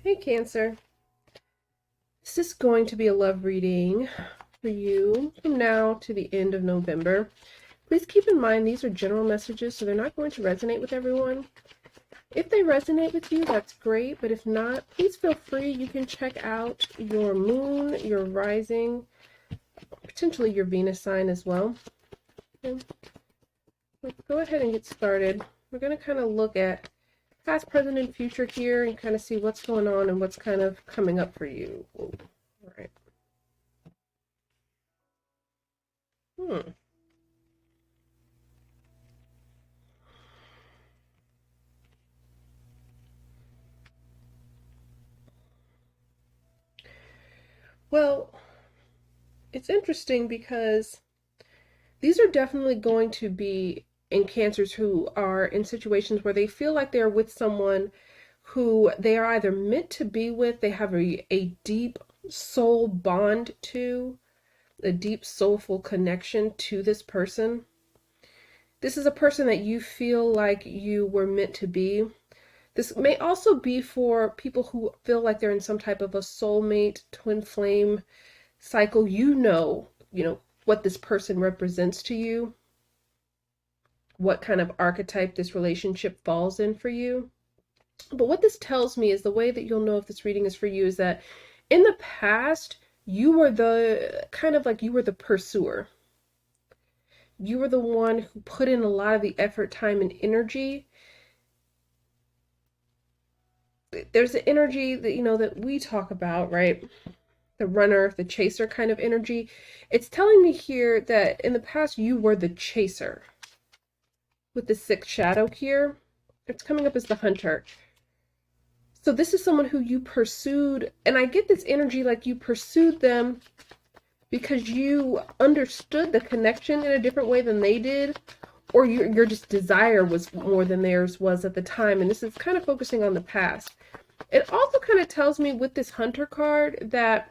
Hey Cancer, this is going to be a love reading for you from now to the end of November. Please keep in mind these are general messages, so they're not going to resonate with everyone. If they resonate with you, that's great, but if not, please feel free. You can check out your moon, your rising, potentially your Venus sign as well. Okay. Let's go ahead and get started. We're going to kind of look at past, present, and future here and kind of see what's going on and what's kind of coming up for you. All right. Hmm. Well, it's interesting because these are definitely going to be in Cancers who are in situations where they feel like they're with someone who they are either meant to be with, they have a deep soul bond to, a deep soulful connection to this person. This is a person that you feel like you were meant to be. This may also be for people who feel like they're in some type of a soulmate, twin flame cycle. You know what this person represents to you, what kind of archetype this relationship falls in for you. But what this tells me is the way that you'll know if this reading is for you is that in the past, you were the kind of like you were the pursuer. You were the one who put in a lot of the effort, time, and energy. There's the energy that, that we talk about, right? The runner, the chaser kind of energy. It's telling me here that in the past, you were the chaser. With the sixth shadow here, it's coming up as the hunter. So this is someone who you pursued, and I get this energy like you pursued them because you understood the connection in a different way than they did, or your just desire was more than theirs was at the time. And this is kind of focusing on the past. It also kind of tells me with this hunter card that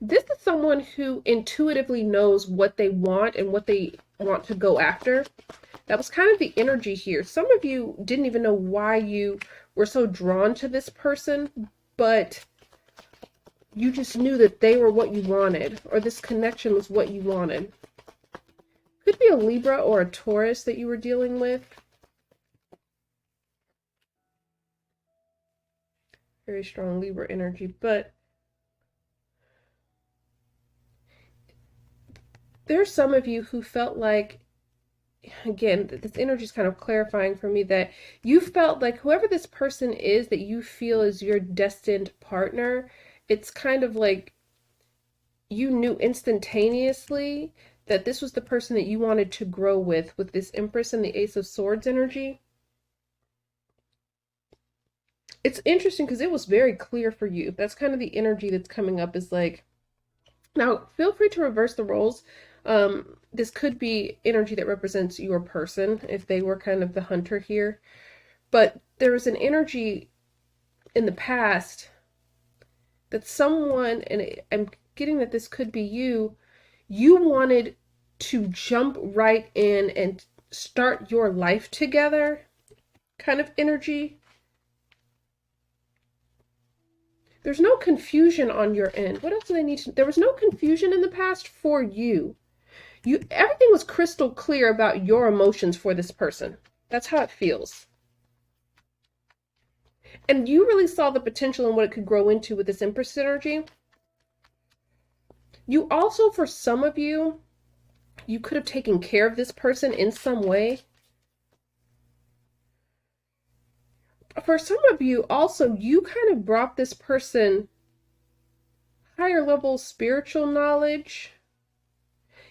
this is someone who intuitively knows what they want and what they want to go after. That was kind of the energy here. Some of you didn't even know why you were so drawn to this person, but you just knew that they were what you wanted, or this connection was what you wanted. Could be a Libra or a Taurus that you were dealing with. Very strong Libra energy, but there's some of you who felt like, again, this energy is kind of clarifying for me that you felt like whoever this person is that you feel is your destined partner, it's kind of like you knew instantaneously that this was the person that you wanted to grow with this Empress and the Ace of Swords energy. It's interesting because it was very clear for you. That's kind of the energy that's coming up is like, now feel free to reverse the roles. This could be energy that represents your person if they were kind of the hunter here. But there was an energy in the past that someone, and I'm getting that this could be you wanted to jump right in and start your life together kind of energy. There's no confusion on your end. What else do they need to? There was no confusion in the past for you. Everything was crystal clear about your emotions for this person. That's how it feels. And you really saw the potential in what it could grow into with this Empress energy. You also, for some of you, you could have taken care of this person in some way. For some of you, also, you kind of brought this person higher level spiritual knowledge.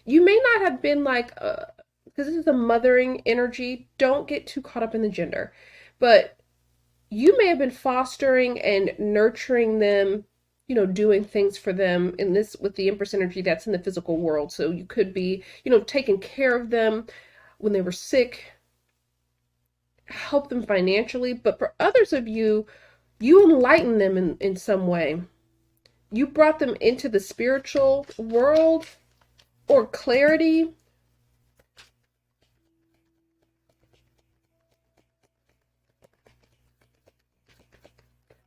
You may not have been like, because this is a mothering energy, don't get too caught up in the gender, but you may have been fostering and nurturing them, doing things for them in this with the Empress energy that's in the physical world. So you could be, taking care of them when they were sick, help them financially. But for others of you, you enlighten them in some way. You brought them into the spiritual world or clarity.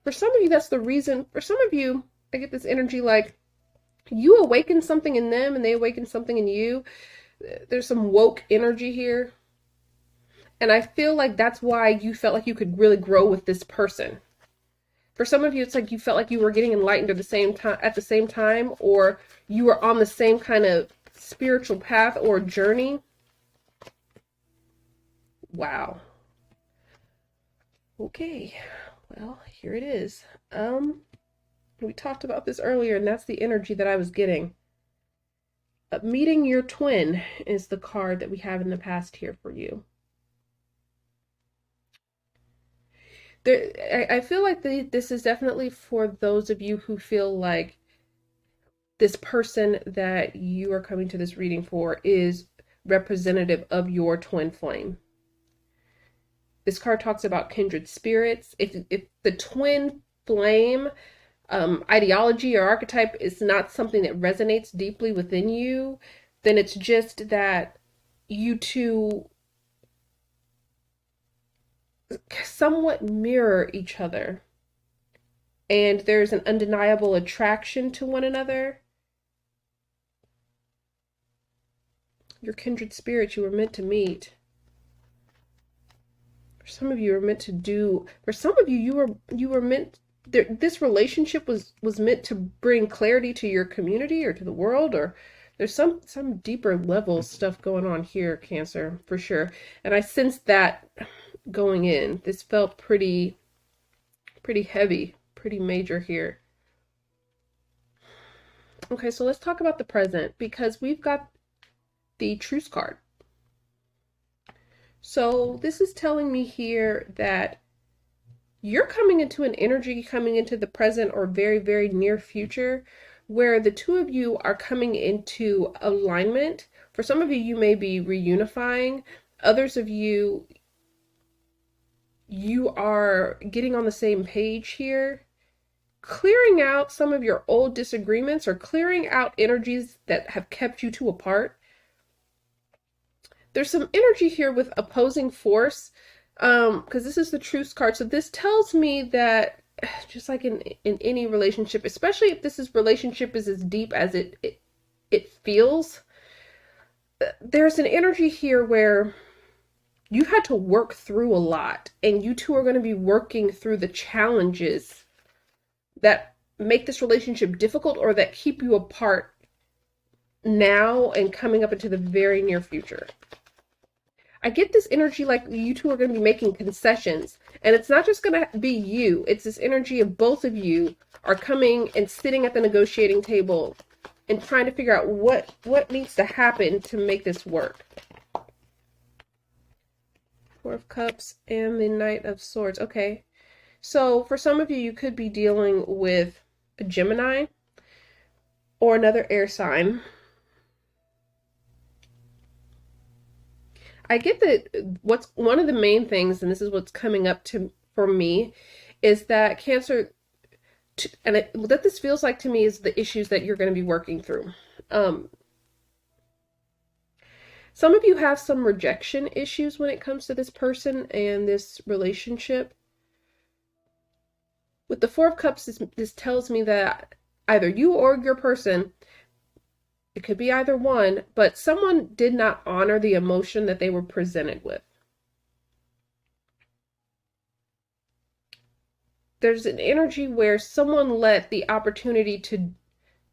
For some of you, that's the reason. For some of you, I get this energy like you awaken something in them and they awaken something in you. There's some woke energy here. And I feel like that's why you felt like you could really grow with this person. For some of you, it's like you felt like you were getting enlightened at the same time, or you were on the same kind of spiritual path or journey. Wow. Okay. Well, here it is. We talked about this earlier, and that's the energy that I was getting. Meeting your twin is the card that we have in the past here for you. I feel like this is definitely for those of you who feel like this person that you are coming to this reading for is representative of your twin flame. This card talks about kindred spirits. If the twin flame ideology or archetype is not something that resonates deeply within you, then it's just that you two somewhat mirror each other. And there's an undeniable attraction to one another. Your kindred spirits you were meant to meet. For some of you, for some of you, you were meant, this relationship was meant to bring clarity to your community or to the world, or there's some deeper level stuff going on here, Cancer, for sure. And I sensed that going in. This felt pretty heavy, pretty major here. Okay, so let's talk about the present, because we've got the Truce card. So this is telling me here that you're coming into an energy, coming into the present or very, very near future, where the two of you are coming into alignment. For some of you, you may be reunifying. Others of you, you are getting on the same page here, clearing out some of your old disagreements or clearing out energies that have kept you two apart. There's some energy here with opposing force, because this is the Truce card. So this tells me that just like in any relationship, especially if this relationship is as deep as it feels, there's an energy here where you've had to work through a lot, and you two are going to be working through the challenges that make this relationship difficult or that keep you apart now and coming up into the very near future. I get this energy like you two are going to be making concessions, and it's not just going to be you. It's this energy of both of you are coming and sitting at the negotiating table and trying to figure out what needs to happen to make this work. Four of Cups and the Knight of Swords. Okay. So for some of you, you could be dealing with a Gemini or another air sign. I get that what's one of the main things, and this is what's coming up for me, is that Cancer, and what this feels like to me is the issues that you're going to be working through. Some of you have some rejection issues when it comes to this person and this relationship. With the Four of Cups, this tells me that either you or your person, it could be either one, but someone did not honor the emotion that they were presented with. There's an energy where someone let the opportunity to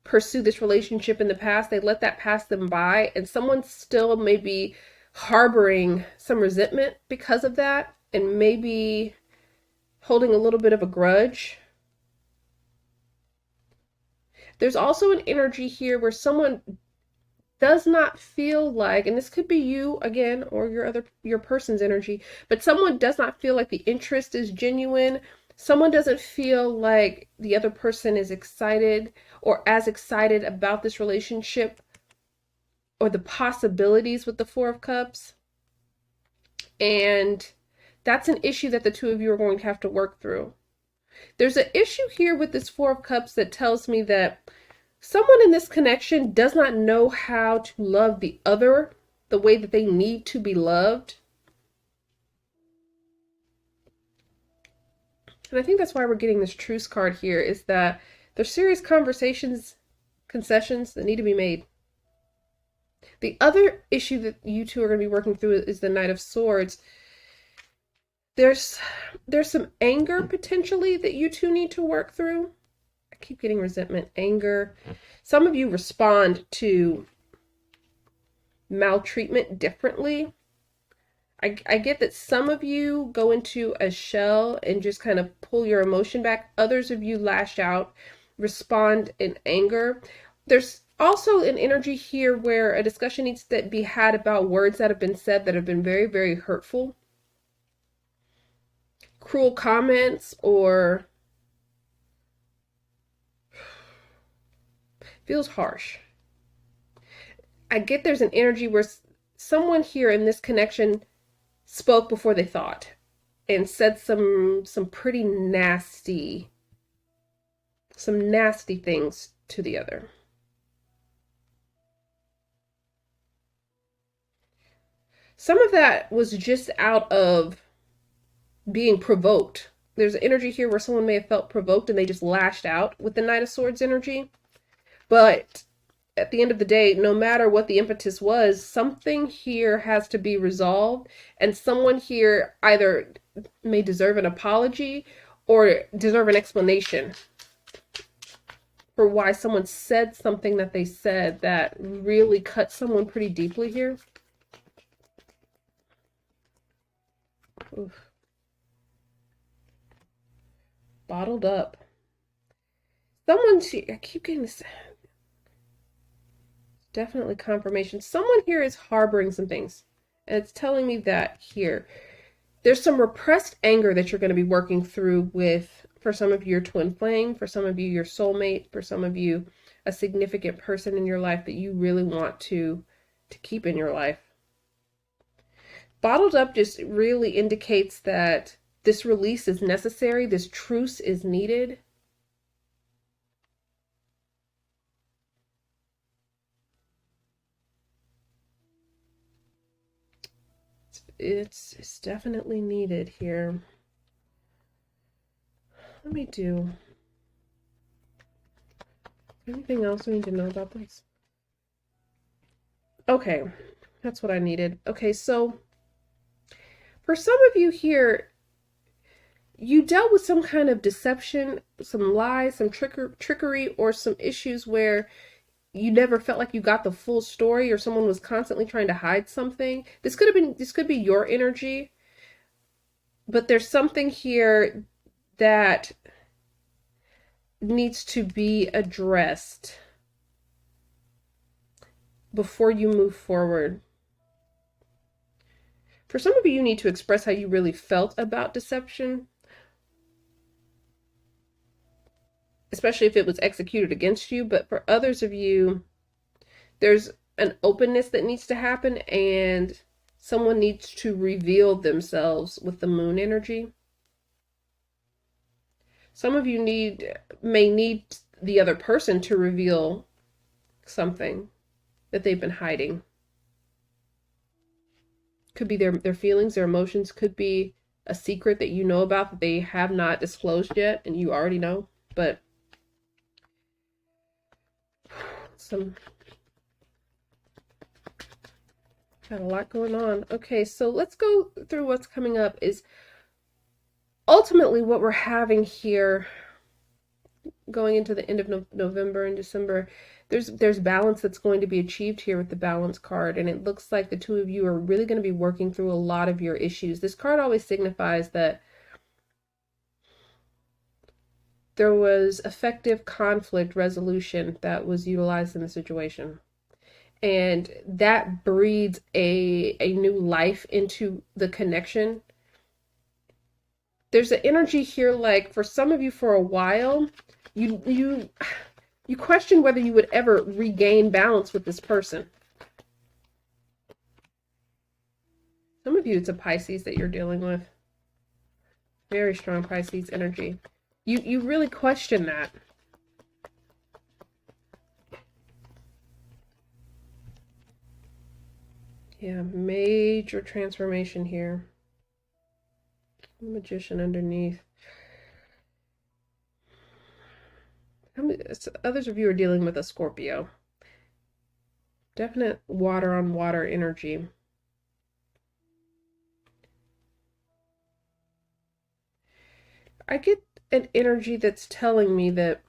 pursue this relationship in the past, they let that pass them by, and someone still may be harboring some resentment because of that, and maybe holding a little bit of a grudge. There's also an energy here where someone does not feel like, and this could be you again or your person's energy, but someone does not feel like the interest is genuine. Someone doesn't feel like the other person is excited or as excited about this relationship or the possibilities with the Four of Cups. And that's an issue that the two of you are going to have to work through. There's an issue here with this Four of Cups that tells me that someone in this connection does not know how to love the other the way that they need to be loved. And I think that's why we're getting this truce card here, is that there's serious conversations, concessions that need to be made. The other issue that you two are going to be working through is the Knight of Swords. There's some anger potentially that you two need to work through. I keep getting resentment, anger. Some of you respond to maltreatment differently. I get that some of you go into a shell and just kind of pull your emotion back. Others of you lash out, respond in anger. There's also an energy here where a discussion needs to be had about words that have been said that have been very, very hurtful. Cruel comments, or feels harsh. I get there's an energy where someone here in this connection spoke before they thought and said some pretty nasty things to the other. Some of that was just out of being provoked. There's an energy here where someone may have felt provoked and they just lashed out with the Knight of Swords energy. But at the end of the day, no matter what the impetus was, something here has to be resolved, and someone here either may deserve an apology or deserve an explanation for why someone said something that they said that really cut someone pretty deeply here. Oof. Bottled up. I keep getting this. Definitely confirmation. Someone here is harboring some things. And it's telling me that here. There's some repressed anger that you're going to be working through with, for some of you, your twin flame, for some of you, your soulmate, for some of you, a significant person in your life that you really want to keep in your life. Bottled up just really indicates that this release is necessary. This truce is needed. It's definitely needed here. Let me do anything else we need to know about this. Okay, that's what I needed. Okay, so for some of you here, you dealt with some kind of deception, some lies, some trickery, or some issues where you never felt like you got the full story, or someone was constantly trying to hide something. This could be your energy, but there's something here that needs to be addressed before you move forward. For some of you, you need to express how you really felt about deception, especially if it was executed against you. But for others of you, there's an openness that needs to happen, and someone needs to reveal themselves with the moon energy. Some of you may need the other person to reveal something that they've been hiding. Could be their feelings, their emotions, could be a secret that you know about that they have not disclosed yet and you already know. But got a lot going on. Okay, so let's go through what's coming up. Is ultimately what we're having here going into the end of November and December. There's balance that's going to be achieved here with the balance card, and it looks like the two of you are really going to be working through a lot of your issues. This card always signifies that there was effective conflict resolution that was utilized in the situation, and that breeds a new life into the connection. There's an energy here, like for some of you, for a while you question whether you would ever regain balance with this person. Some of you, it's a Pisces that you're dealing with. Very strong Pisces energy. You really question that. Yeah, major transformation here. Magician underneath. Others of you are dealing with a Scorpio. Definite water on water energy. I get an energy that's telling me that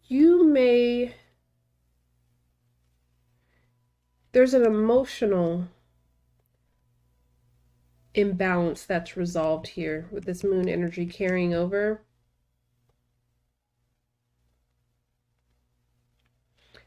you may, there's an emotional imbalance that's resolved here with this moon energy carrying over.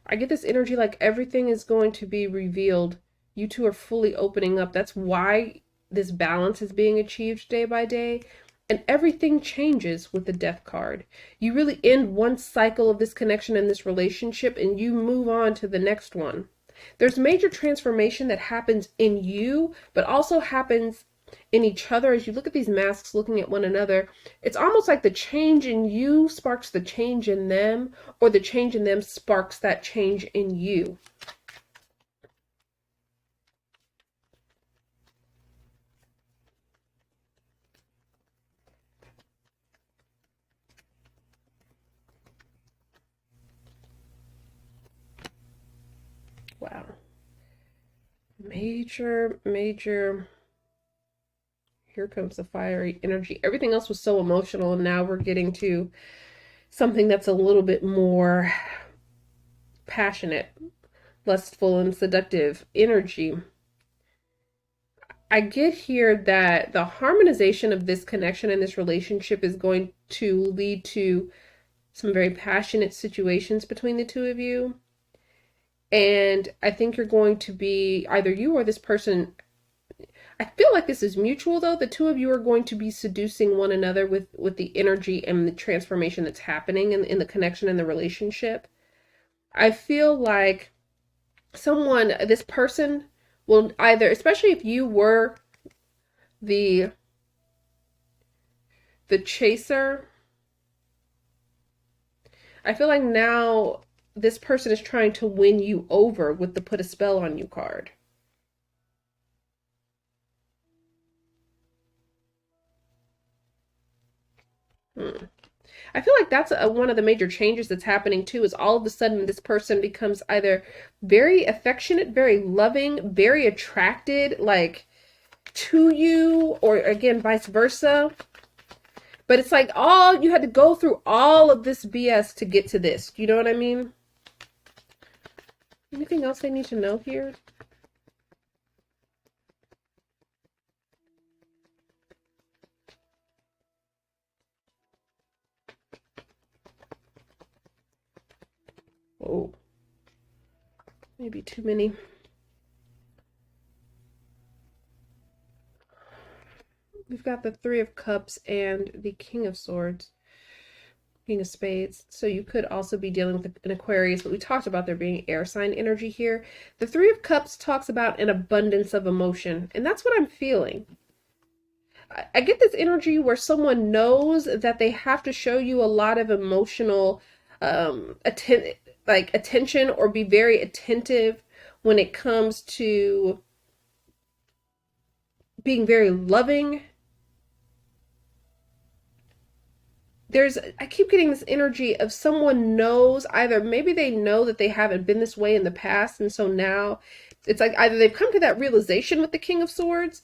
I get this energy like everything is going to be revealed. You two are fully opening up. That's why this balance is being achieved day by day. And everything changes with the death card. You really end one cycle of this connection and this relationship and you move on to the next one. There's major transformation that happens in you, but also happens in each other. As you look at these masks looking at one another, it's almost like the change in you sparks the change in them, or the change in them sparks that change in you. Wow. Major. Here comes the fiery energy. Everything else was so emotional, and now we're getting to something that's a little bit more passionate, lustful, and seductive energy. I get here that the harmonization of this connection and this relationship is going to lead to some very passionate situations between the two of you. And I think you're going to be, either you or this person, I feel like this is mutual though. The two of you are going to be seducing one another with the energy and the transformation that's happening in the connection and the relationship. I feel like this person will either, especially if you were the chaser, I feel like now this person is trying to win you over with the put a spell on you card. I feel like that's one of the major changes that's happening too, is all of a sudden this person becomes either very affectionate, very loving, very attracted, like, to you, or again, vice versa. But it's like all you had to go through all of this BS to get to this. You know what I mean? Anything else I need to know here? Oh, maybe too many. We've got the Three of Cups and the King of Swords, King of Spades. So you could also be dealing with an Aquarius, but we talked about there being air sign energy here. The Three of Cups talks about an abundance of emotion, and that's what I'm feeling. I get this energy where someone knows that they have to show you a lot of emotional attention, or be very attentive when it comes to being very loving. I keep getting this energy of someone knows, either maybe they know that they haven't been this way in the past, and so now it's like either they've come to that realization with the King of Swords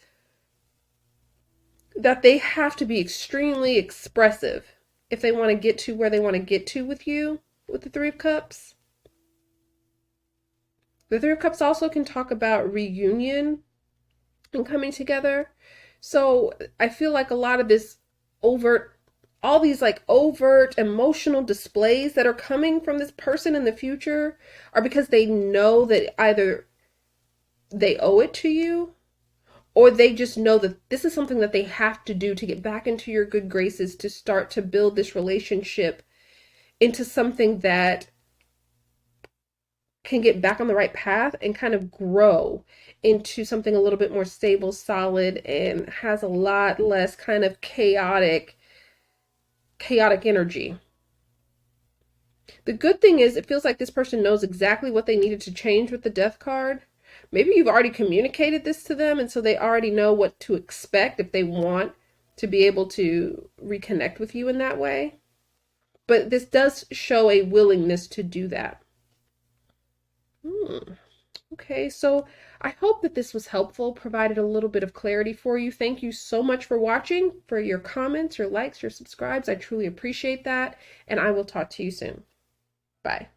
that they have to be extremely expressive if they want to get to where they want to get to with you with the Three of Cups. The Three of Cups also can talk about reunion and coming together. So I feel like a lot of this all these like overt emotional displays that are coming from this person in the future are because they know that either they owe it to you, or they just know that this is something that they have to do to get back into your good graces, to start to build this relationship into something that can get back on the right path and kind of grow into something a little bit more stable, solid, and has a lot less kind of chaotic energy. The good thing is it feels like this person knows exactly what they needed to change with the death card. Maybe you've already communicated this to them, and so they already know what to expect if they want to be able to reconnect with you in that way. But this does show a willingness to do that. Hmm. Okay, so I hope that this was helpful, provided a little bit of clarity for you. Thank you so much for watching, for your comments, your likes, your subscribes. I truly appreciate that, and I will talk to you soon. Bye.